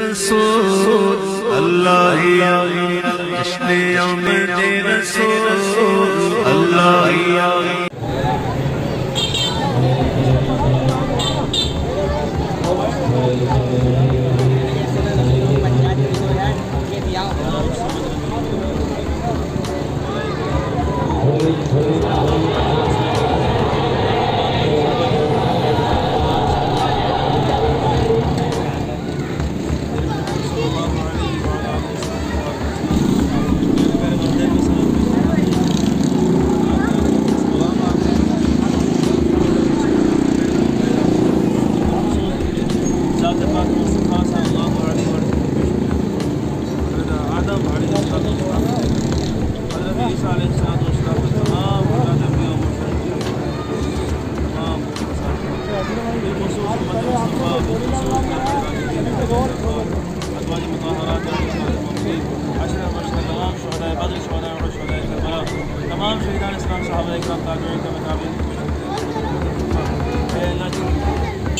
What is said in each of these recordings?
رسول اللہ جشن آمد رسول اللہ تمام شہیدان اسلام صحابہ اکرام تابعین کا مطابق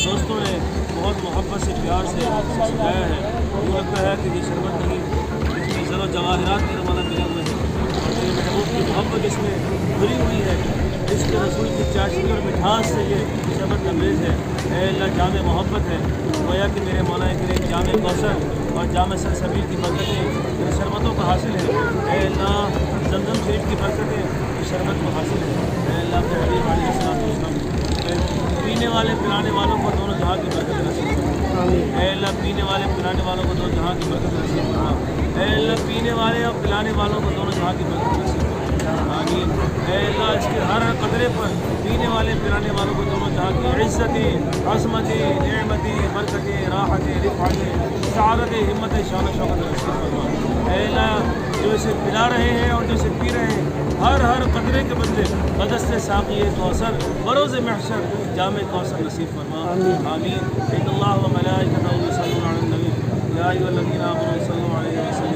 دوستوں نے بہت محبت سے پیار سے سجایا ہے. مجھے لگتا ہے کہ یہ شربت نہیں اس میں زر و جواہرات میرے والا ملے ہوئے ہیں اور میرے محبوب کی محبت اس میں بھری ہوئی ہے. اس کے رسول کی چاشنی اور مٹھاس سے یہ شربت لبریز ہے. اے اللہ جامع محبت ہے گویا کہ میرے مولا کریم جامع کوثر اور جامع سلسبیل کی برکتیں ان شربتوں کو حاصل ہے. اے اللہ زمزم شریف کی برکتیں اس شربت کو حاصل ہے. اے اللہ کے حبیب علیہ السلام پینے والے پلانے والوں کو دونوں جہاں کی برکت نصیب فرما. اے اللہ پینے والے پلانے والوں کو دونوں جہاں کی برکت نصیب فرما. اے اللہ پینے والے اور پلانے والوں کو دونوں جہاں کی برکت نصیب فرما. آمین. اے اللہ اس کے ہر قطرے پر پینے والے پلانے والوں کو دونوں جہاں کی عزتیں عظمتیں نعمتیں برکتیں راحتیں رفعتیں سعادتیں ہمتیں شان و شوکت نصیب فرما. اے اللہ جو اسے پلا رہے ہیں اور جو اسے پی رہے ہیں ہر قطرے کے بدلے بدست ساقی کوثر بروز محشر جامع کوثر نصیب فرما. آمین. ان اللہ و ملائکتہ یصلون علی النبی یا ایھا الذین آمنوا صلوا علیہ وسلم